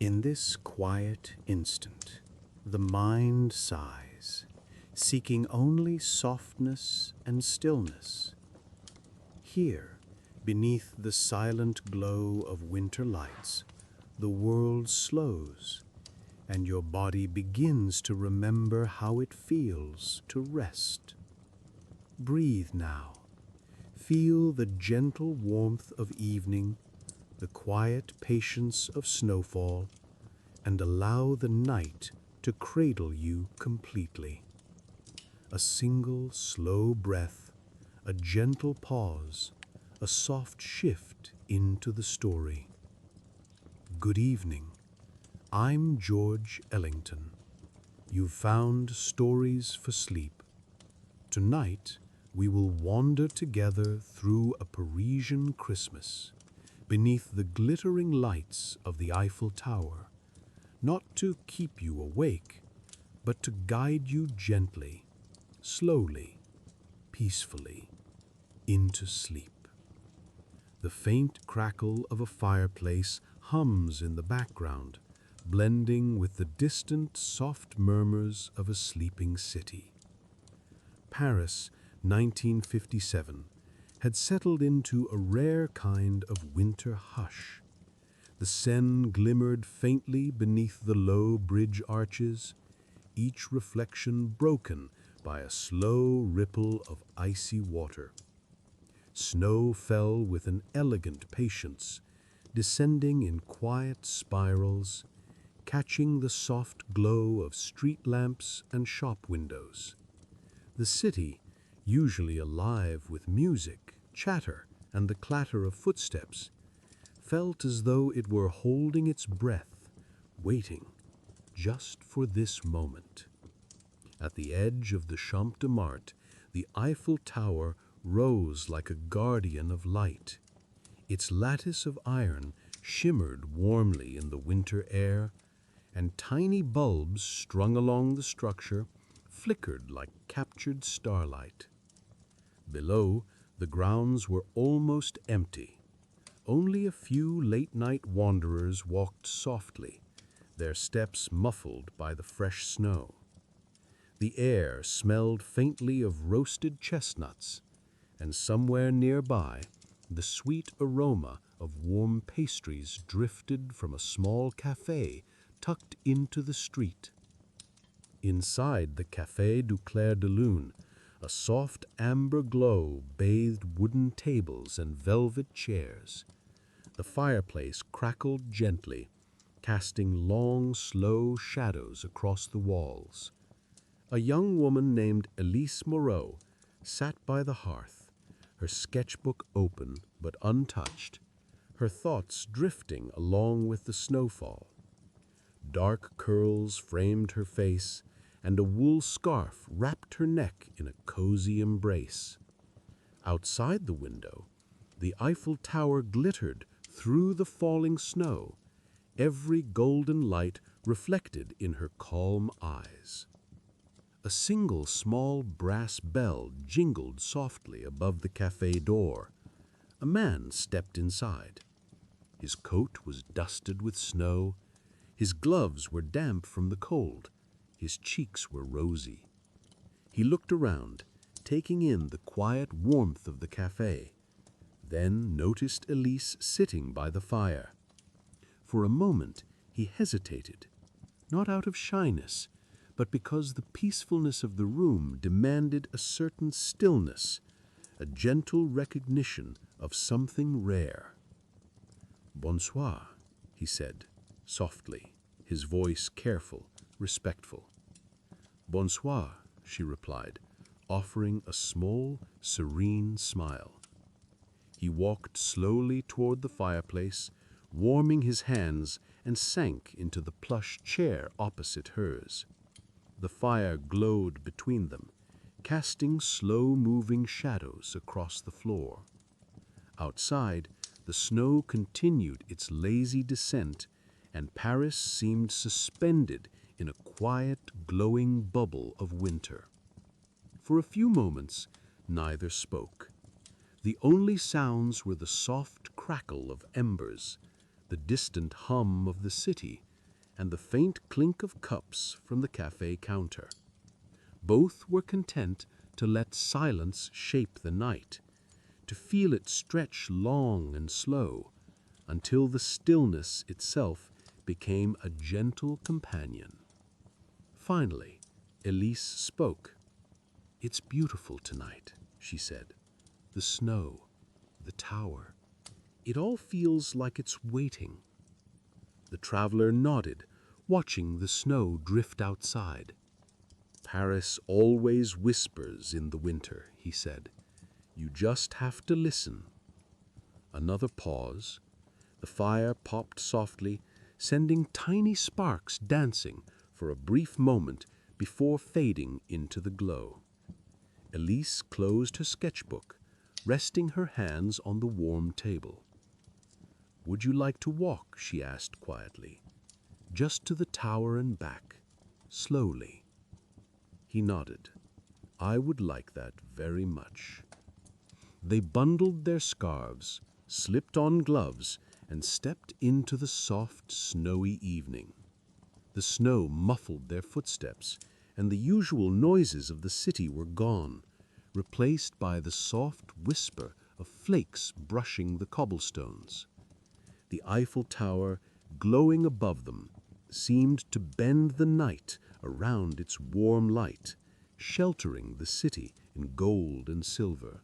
In this quiet instant, the mind sighs, seeking only softness and stillness. Here, beneath the silent glow of winter lights, the world slows, and your body begins to remember how it feels to rest. Breathe now. Feel the gentle warmth of evening, the quiet patience of snowfall, and allow the night to cradle you completely. A single slow breath, a gentle pause, a soft shift into the story. Good evening. I'm George Ellington. You've found Stories for Sleep. Tonight, we will wander together through a Parisian Christmas, beneath the glittering lights of the Eiffel Tower, not to keep you awake, but to guide you gently, slowly, peacefully, into sleep. The faint crackle of a fireplace hums in the background, blending with the distant soft murmurs of a sleeping city. Paris, 1957, had settled into a rare kind of winter hush. The Seine glimmered faintly beneath the low bridge arches, each reflection broken by a slow ripple of icy water. Snow fell with an elegant patience, descending in quiet spirals, catching the soft glow of street lamps and shop windows. The city, usually alive with music, chatter, and the clatter of footsteps, felt as though it were holding its breath, waiting just for this moment. At the edge of the Champ de Mars, the Eiffel Tower rose like a guardian of light. Its lattice of iron shimmered warmly in the winter air, and tiny bulbs strung along the structure flickered like captured starlight. Below, the grounds were almost empty. Only a few late-night wanderers walked softly, their steps muffled by the fresh snow. The air smelled faintly of roasted chestnuts, and somewhere nearby, the sweet aroma of warm pastries drifted from a small café tucked into the street. Inside the Café du Clair de Lune, a soft amber glow bathed wooden tables and velvet chairs. The fireplace crackled gently, casting long, slow shadows across the walls. A young woman named Elise Moreau sat by the hearth, her sketchbook open but untouched, her thoughts drifting along with the snowfall. Dark curls framed her face, and a wool scarf wrapped her neck in a cozy embrace. Outside the window, the Eiffel Tower glittered through the falling snow, every golden light reflected in her calm eyes. A single small brass bell jingled softly above the café door. A man stepped inside. His coat was dusted with snow, his gloves were damp from the cold, his cheeks were rosy. He looked around, taking in the quiet warmth of the café, then noticed Elise sitting by the fire. For a moment he hesitated, not out of shyness, but because the peacefulness of the room demanded a certain stillness, a gentle recognition of something rare. "Bonsoir," he said, softly, his voice careful, respectful. "Bonsoir," she replied, offering a small, serene smile. He walked slowly toward the fireplace, warming his hands, and sank into the plush chair opposite hers. The fire glowed between them, casting slow-moving shadows across the floor. Outside, the snow continued its lazy descent, and Paris seemed suspended in a quiet, glowing bubble of winter. For a few moments, neither spoke. The only sounds were the soft crackle of embers, the distant hum of the city, and the faint clink of cups from the cafe counter. Both were content to let silence shape the night, to feel it stretch long and slow, until the stillness itself became a gentle companion. Finally, Elise spoke. "It's beautiful tonight," she said. "The snow, the tower. It all feels like it's waiting." The traveler nodded, watching the snow drift outside. "Paris always whispers in the winter," he said. "You just have to listen." Another pause. The fire popped softly, sending tiny sparks dancing for a brief moment before fading into the glow. Elise closed her sketchbook, resting her hands on the warm table. "Would you like to walk?" she asked quietly. "Just to the tower and back, slowly." He nodded. "I would like that very much." They bundled their scarves, slipped on gloves, and stepped into the soft, snowy evening. The snow muffled their footsteps, and the usual noises of the city were gone, replaced by the soft whisper of flakes brushing the cobblestones. The Eiffel Tower, glowing above them, seemed to bend the night around its warm light, sheltering the city in gold and silver.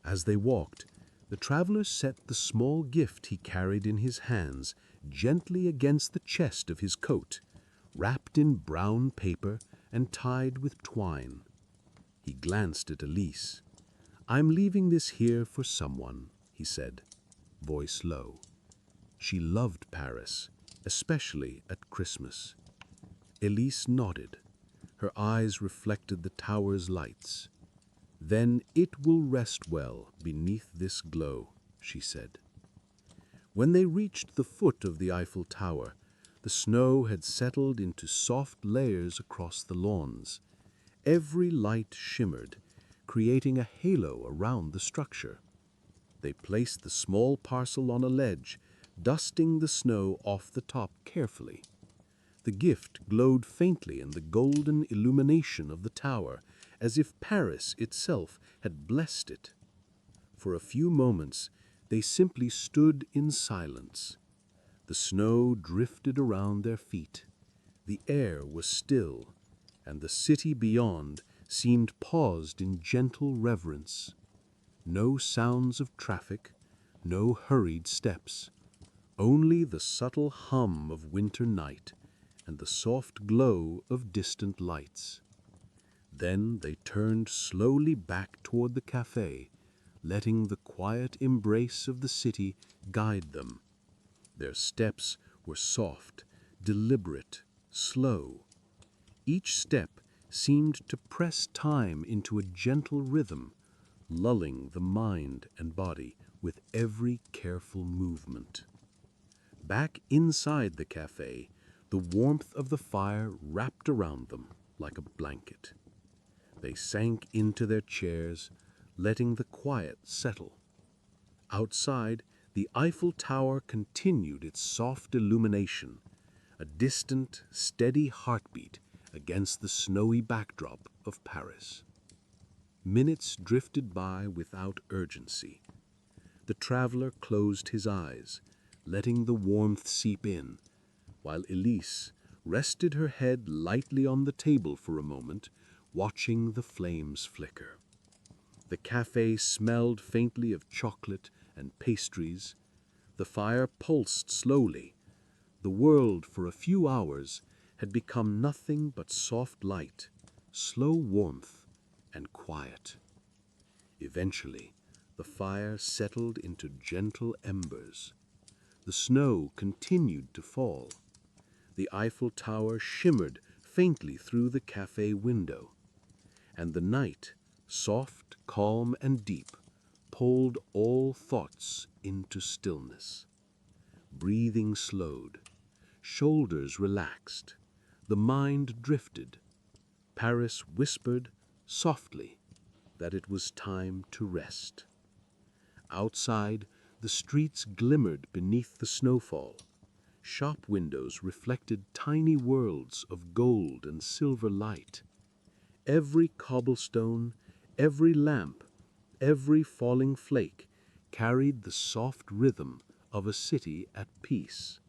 As they walked, the traveler set the small gift he carried in his hands gently against the chest of his coat, wrapped in brown paper and tied with twine. He glanced at Elise. "I'm leaving this here for someone," he said, voice low. She loved Paris, especially at Christmas. Elise nodded. Her eyes reflected the tower's lights. "Then it will rest well beneath this glow," she said. When they reached the foot of the Eiffel Tower, the snow had settled into soft layers across the lawns. Every light shimmered, creating a halo around the structure. They placed the small parcel on a ledge, dusting the snow off the top carefully. The gift glowed faintly in the golden illumination of the tower, as if Paris itself had blessed it. For a few moments, they simply stood in silence. The snow drifted around their feet. The air was still, and the city beyond seemed paused in gentle reverence. No sounds of traffic, no hurried steps, only the subtle hum of winter night and the soft glow of distant lights. Then they turned slowly back toward the cafe, letting the quiet embrace of the city guide them. Their steps were soft, deliberate, slow. Each step seemed to press time into a gentle rhythm, lulling the mind and body with every careful movement. Back inside the cafe, the warmth of the fire wrapped around them like a blanket. They sank into their chairs, letting the quiet settle. Outside, the Eiffel Tower continued its soft illumination, a distant, steady heartbeat against the snowy backdrop of Paris. Minutes drifted by without urgency. The traveler closed his eyes, letting the warmth seep in, while Elise rested her head lightly on the table for a moment, watching the flames flicker. The cafe smelled faintly of chocolate and pastries. The fire pulsed slowly. The world, for a few hours, had become nothing but soft light, slow warmth, and quiet. Eventually, the fire settled into gentle embers. The snow continued to fall. The Eiffel Tower shimmered faintly through the cafe window, and the night, soft, calm, and deep, pulled all thoughts into stillness. Breathing slowed, shoulders relaxed, the mind drifted. Paris whispered softly that it was time to rest. Outside, the streets glimmered beneath the snowfall, Shop windows reflected tiny worlds of gold and silver light. Every cobblestone, every lamp, every falling flake carried the soft rhythm of a city at peace.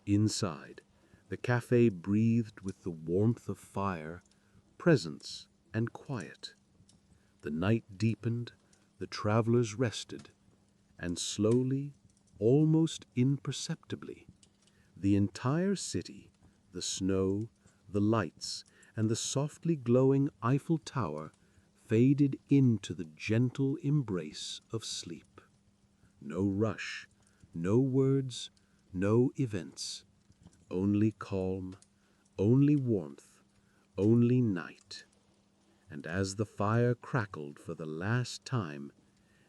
Inside, the cafe breathed with the warmth of fire, presence, and quiet. The night deepened, the travelers rested, and slowly, almost imperceptibly, the entire city, the snow, the lights, and the softly glowing Eiffel Tower faded into the gentle embrace of sleep. No rush, no words, no events, only calm, only warmth, only night. And as the fire crackled for the last time,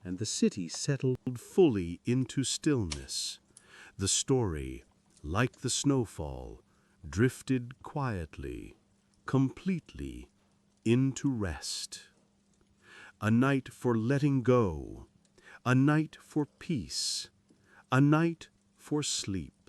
and the city settled fully into stillness, the story, like the snowfall, drifted quietly, completely into rest. A night for letting go, a night for peace, a night for sleep.